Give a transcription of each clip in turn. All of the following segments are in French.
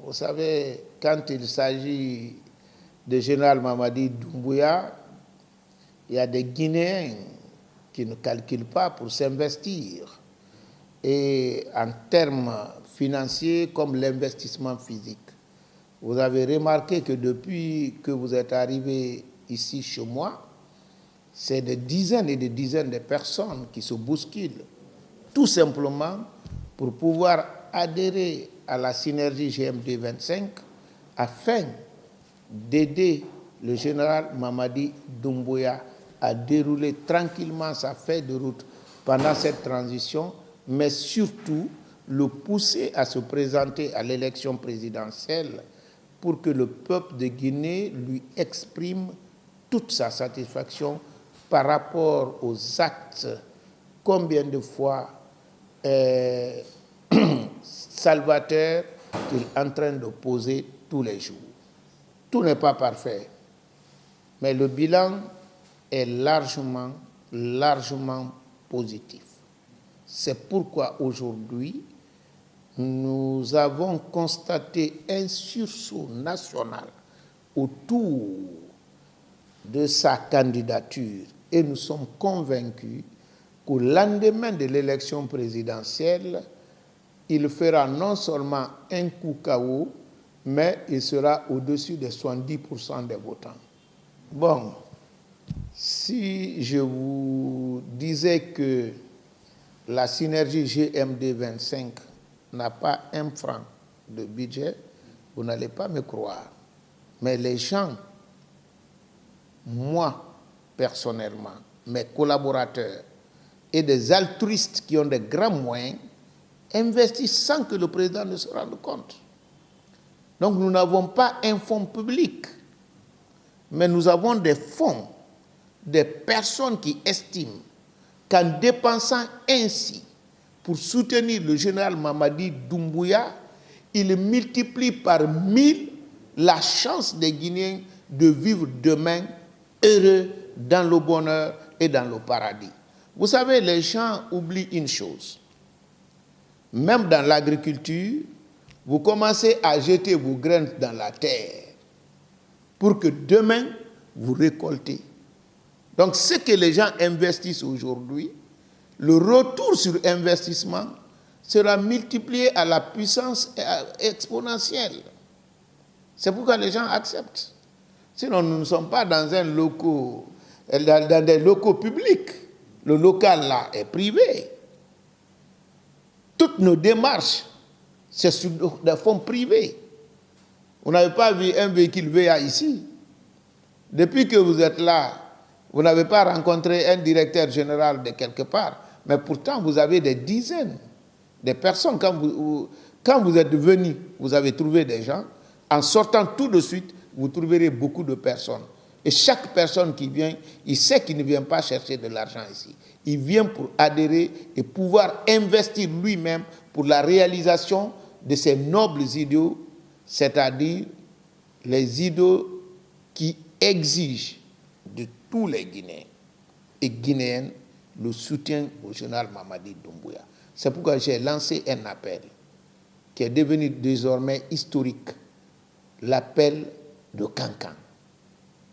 Vous savez, quand il s'agit de général Mamadi Doumbouya, il y a des Guinéens qui ne calculent pas pour s'investir. Et en termes financiers comme l'investissement physique. Vous avez remarqué que depuis que vous êtes arrivé ici chez moi, c'est des dizaines et des dizaines de personnes qui se bousculent, tout simplement pour pouvoir adhérer à la synergie GMD 25 afin d'aider le général Mamadi Doumbouya à dérouler tranquillement sa feuille de route pendant cette transition, mais surtout le pousser à se présenter à l'élection présidentielle pour que le peuple de Guinée lui exprime toute sa satisfaction par rapport aux actes, combien de fois salvateurs qu'il est en train de poser tous les jours. Tout n'est pas parfait, mais le bilan est largement positif. C'est pourquoi aujourd'hui, nous avons constaté un sursaut national autour de sa candidature et nous sommes convaincus qu'au lendemain de l'élection présidentielle, il fera non seulement un coup KO, mais il sera au-dessus de 70% des votants. Bon, si je vous disais que la synergie GMD 25 n'a pas un franc de budget, vous n'allez pas me croire. Mais les gens, moi personnellement, mes collaborateurs et des altruistes qui ont des grands moyens, investissent sans que le président ne se rende compte. Donc nous n'avons pas un fonds public, mais nous avons des fonds, des personnes qui estiment qu'en dépensant ainsi pour soutenir le général Mamadi Doumbouya, il multiplie par 1000 la chance des Guinéens de vivre demain heureux dans le bonheur et dans le paradis. Vous savez, les gens oublient une chose. Même dans l'agriculture, vous commencez à jeter vos graines dans la terre pour que demain, vous récoltez. Donc, ce que les gens investissent aujourd'hui, le retour sur investissement sera multiplié à la puissance exponentielle. C'est pourquoi les gens acceptent. Sinon, nous ne sommes pas dans des locaux publics. Le local, là, est privé. Toutes nos démarches, c'est sur des fonds privés. Vous n'avez pas vu un véhicule VA ici. Depuis que vous êtes là, vous n'avez pas rencontré un directeur général de quelque part. Mais pourtant, vous avez des dizaines de personnes. Quand vous êtes venus, vous avez trouvé des gens. En sortant tout de suite, vous trouverez beaucoup de personnes. Et chaque personne qui vient, il sait qu'il ne vient pas chercher de l'argent ici. Il vient pour adhérer et pouvoir investir lui-même pour la réalisation de ces nobles idéaux, c'est-à-dire les idéaux qui exigent de tous les Guinéens et Guinéennes le soutien au général Mamadi Doumbouya. C'est pourquoi j'ai lancé un appel qui est devenu désormais historique, l'appel de Cancan,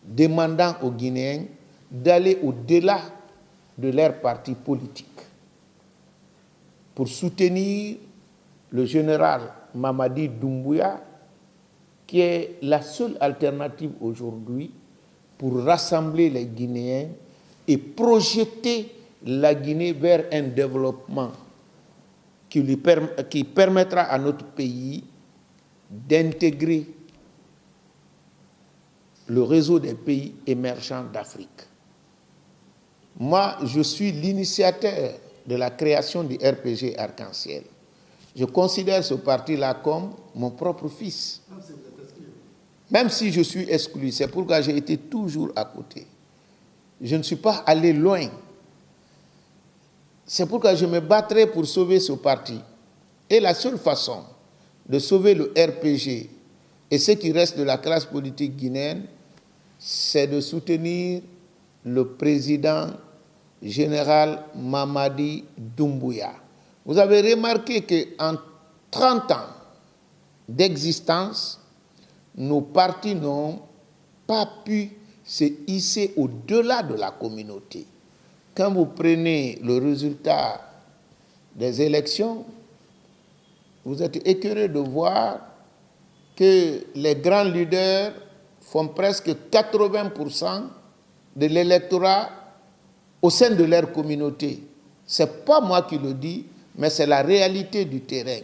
demandant aux Guinéens d'aller au-delà de leur parti politique pour soutenir le général Mamadi Doumbouya, qui est la seule alternative aujourd'hui pour rassembler les Guinéens et projeter la Guinée vers un développement qui permettra à notre pays d'intégrer le réseau des pays émergents d'Afrique. Moi, je suis l'initiateur de la création du RPG Arc-en-Ciel. Je considère ce parti-là comme mon propre fils. Même si je suis exclu, c'est pourquoi j'ai été toujours à côté. Je ne suis pas allé loin. C'est pourquoi je me battrai pour sauver ce parti. Et la seule façon de sauver le RPG et ce qui reste de la classe politique guinéenne, c'est de soutenir le président général Mamadi Doumbouya. Vous avez remarqué qu'en 30 ans, d'existence, nos partis n'ont pas pu se hisser au-delà de la communauté. Quand vous prenez le résultat des élections, vous êtes écœuré de voir que les grands leaders font presque 80% de l'électorat au sein de leur communauté. Ce n'est pas moi qui le dis, mais c'est la réalité du terrain.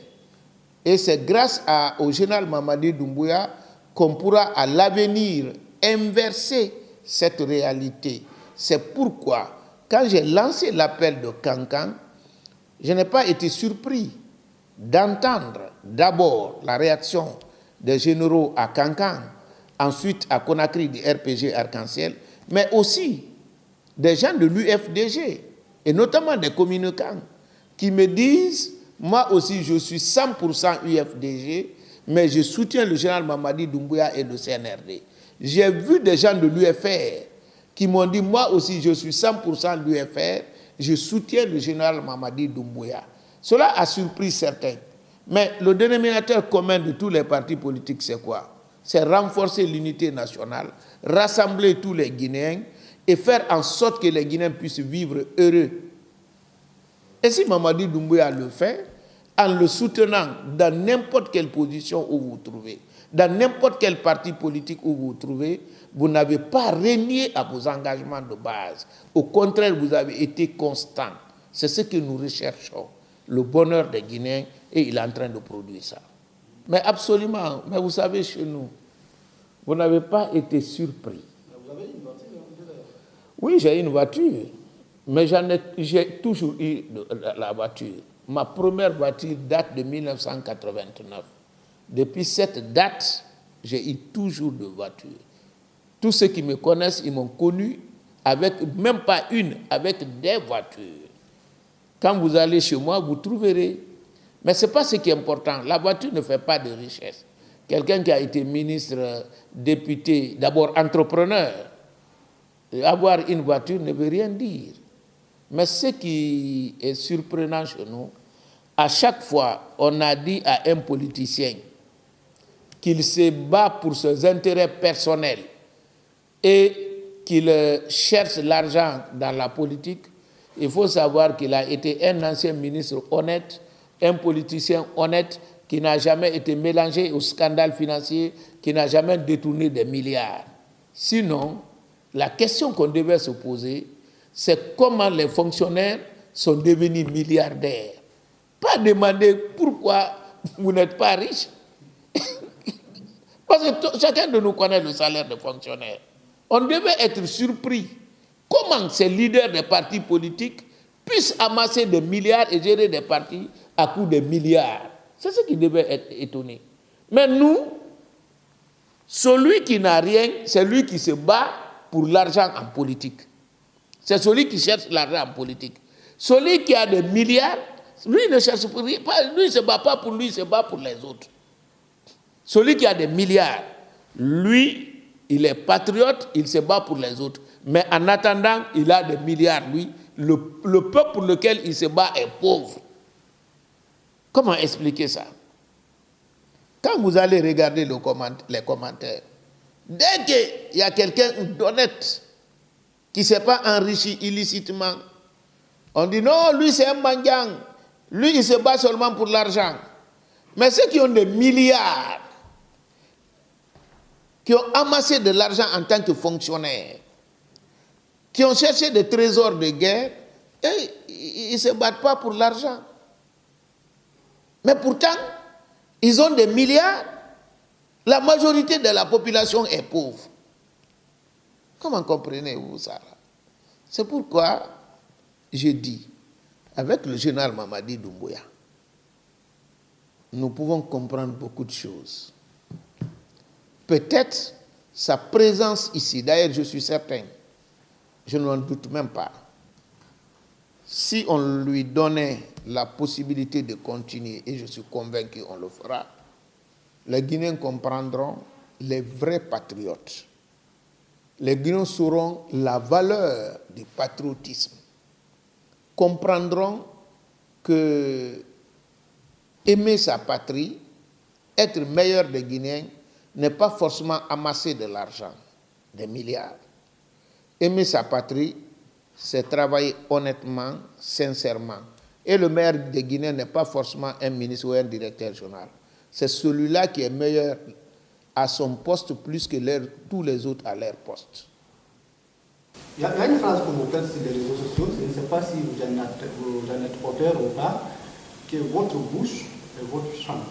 Et c'est grâce au général Mamadi Doumbouya qu'on pourra à l'avenir inverser cette réalité. C'est pourquoi, quand j'ai lancé l'appel de Kankan, je n'ai pas été surpris d'entendre d'abord la réaction des généraux à Kankan, ensuite à Conakry du RPG Arc-en-Ciel, mais aussi des gens de l'UFDG, et notamment des communicants, qui me disent, moi aussi je suis 100% UFDG, mais je soutiens le général Mamadi Doumbouya et le CNRD. J'ai vu des gens de l'UFR qui m'ont dit, moi aussi je suis 100% l'UFR, je soutiens le général Mamadi Doumbouya. Cela a surpris certains. Mais le dénominateur commun de tous les partis politiques, c'est quoi? C'est renforcer l'unité nationale, rassembler tous les Guinéens et faire en sorte que les Guinéens puissent vivre heureux. Et si Mamadi Doumbouya le fait, en le soutenant dans n'importe quelle position où vous vous trouvez, dans n'importe quel parti politique où vous vous trouvez, vous n'avez pas renié à vos engagements de base. Au contraire, vous avez été constant. C'est ce que nous recherchons, le bonheur des Guinéens, et il est en train de produire ça. Mais absolument, mais vous savez, chez nous, vous n'avez pas été surpris. Vous avez une voiture? Oui, j'ai une voiture, mais j'ai toujours eu la voiture. Ma première voiture date de 1989. Depuis cette date, j'ai eu toujours de voiture. Tous ceux qui me connaissent, ils m'ont connu avec, même pas une, avec des voitures. Quand vous allez chez moi, vous trouverez. Mais ce n'est pas ce qui est important. La voiture ne fait pas de richesse. Quelqu'un qui a été ministre, député, d'abord entrepreneur, avoir une voiture ne veut rien dire. Mais ce qui est surprenant chez nous, à chaque fois, on a dit à un politicien qu'il se bat pour ses intérêts personnels et qu'il cherche l'argent dans la politique. Il faut savoir qu'il a été un ancien ministre honnête, un politicien honnête qui n'a jamais été mélangé au scandale financier, qui n'a jamais détourné des milliards. Sinon, la question qu'on devait se poser, c'est comment les fonctionnaires sont devenus milliardaires. Pas demander pourquoi vous n'êtes pas riche. Parce que chacun de nous connaît le salaire des fonctionnaires. On devait être surpris. Comment ces leaders des partis politiques puissent amasser des milliards et gérer des partis à coût de milliards. C'est ce qui devait être étonné. Mais nous, celui qui n'a rien, c'est lui qui se bat pour l'argent en politique. C'est celui qui cherche l'argent en politique. Celui qui a des milliards, lui ne cherche pas, lui ne se bat pas pour lui, il se bat pour les autres. Celui qui a des milliards, lui, il est patriote, il se bat pour les autres. Mais en attendant, il a des milliards, lui. Le peuple pour lequel il se bat est pauvre. Comment expliquer ça? Quand vous allez regarder les commentaires, dès qu'il y a quelqu'un d'honnête qui ne s'est pas enrichi illicitement, on dit non, lui c'est un mendiant, lui il se bat seulement pour l'argent. Mais ceux qui ont des milliards, qui ont amassé de l'argent en tant que fonctionnaires, qui ont cherché des trésors de guerre, ils ne se battent pas pour l'argent. Mais pourtant, ils ont des milliards. La majorité de la population est pauvre. Comment comprenez-vous ça? C'est pourquoi je dis, avec le général Mamadi Doumbouya, nous pouvons comprendre beaucoup de choses. Peut-être sa présence ici, d'ailleurs je suis certain, je n'en doute même pas, si on lui donnait la possibilité de continuer, et je suis convaincu qu'on le fera, les Guinéens comprendront les vrais patriotes. Les Guinéens sauront la valeur du patriotisme, comprendront que aimer sa patrie, être meilleur des Guinéens n'est pas forcément amasser de l'argent, des milliards. Aimer sa patrie, c'est travailler honnêtement, sincèrement. Et le meilleur des Guinéens n'est pas forcément un ministre ou un directeur général. C'est celui-là qui est meilleur à son poste plus que tous les autres à leur poste. Il y a une phrase que vous faites sur les réseaux sociaux, je ne sais pas si vous en êtes auteur ou pas, que votre bouche est votre chambre.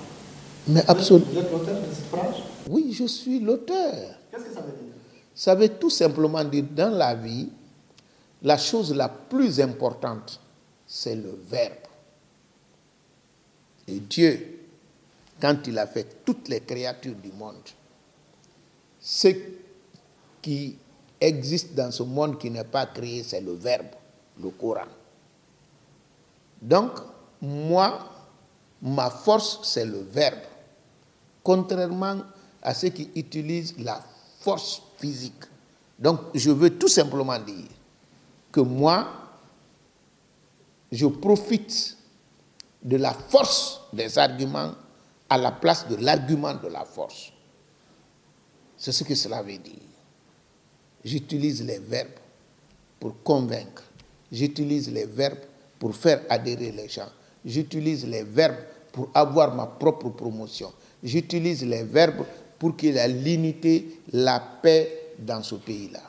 Mais absolument. Vous êtes l'auteur de cette phrase? Oui, je suis l'auteur. Qu'est-ce que ça veut dire? Ça veut tout simplement dire, dans la vie, la chose la plus importante, c'est le verbe. Et Dieu, quand il a fait toutes les créatures du monde, ce qui existe dans ce monde qui n'est pas créé, c'est le verbe, le Coran. Donc, moi, ma force, c'est le verbe. Contrairement à ceux qui utilisent la force physique. Donc, je veux tout simplement dire que moi, je profite de la force des arguments à la place de l'argument de la force. C'est ce que cela veut dire. J'utilise les verbes pour convaincre. J'utilise les verbes pour faire adhérer les gens. J'utilise les verbes pour avoir ma propre promotion. J'utilise les verbes pour qu'il y ait l'unité, la paix dans ce pays-là.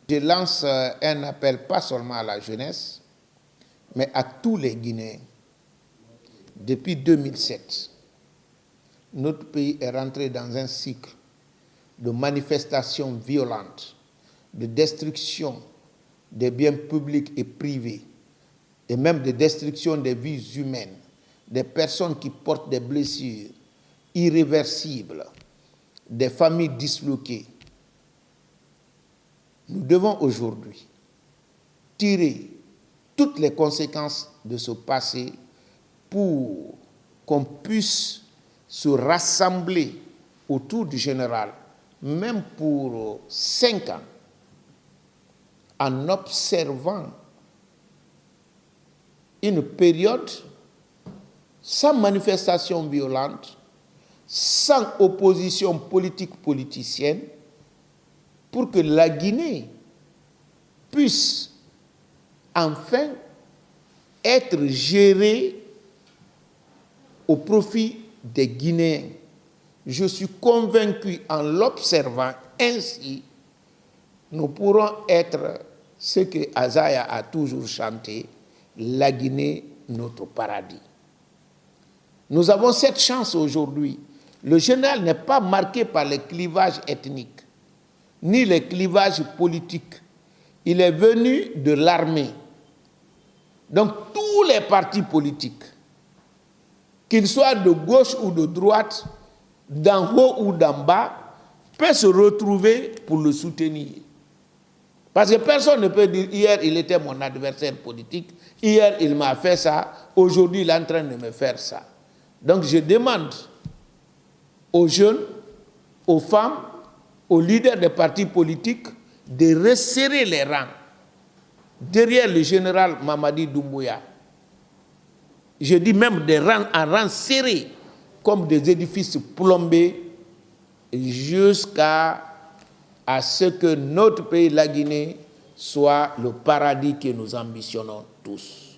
Je lance un appel pas seulement à la jeunesse, mais à tous les Guinéens. Depuis 2007, notre pays est rentré dans un cycle de manifestations violentes, de destruction des biens publics et privés, et même de destruction des vies humaines, des personnes qui portent des blessures irréversibles, des familles disloquées. Nous devons aujourd'hui tirer toutes les conséquences de ce passé pour qu'on puisse se rassembler autour du général, même pour 5 ans, en observant une période sans manifestation violente, sans opposition politique politicienne, pour que la Guinée puisse enfin être gérée au profit des Guinéens. Je suis convaincu, en l'observant ainsi, nous pourrons être ce que Azaya a toujours chanté, la Guinée, notre paradis. Nous avons cette chance aujourd'hui. Le général n'est pas marqué par les clivages ethniques, ni les clivages politiques. Il est venu de l'armée. Donc tous les partis politiques, qu'ils soient de gauche ou de droite, d'en haut ou d'en bas, peuvent se retrouver pour le soutenir. Parce que personne ne peut dire, hier il était mon adversaire politique, hier il m'a fait ça, aujourd'hui il est en train de me faire ça. Donc je demande aux jeunes, aux femmes, aux leaders des partis politiques de resserrer les rangs derrière le général Mamadi Doumbouya. Je dis même des rangs en rangs serrés, comme des édifices plombés, jusqu'à ce que notre pays, la Guinée, soit le paradis que nous ambitionnons tous.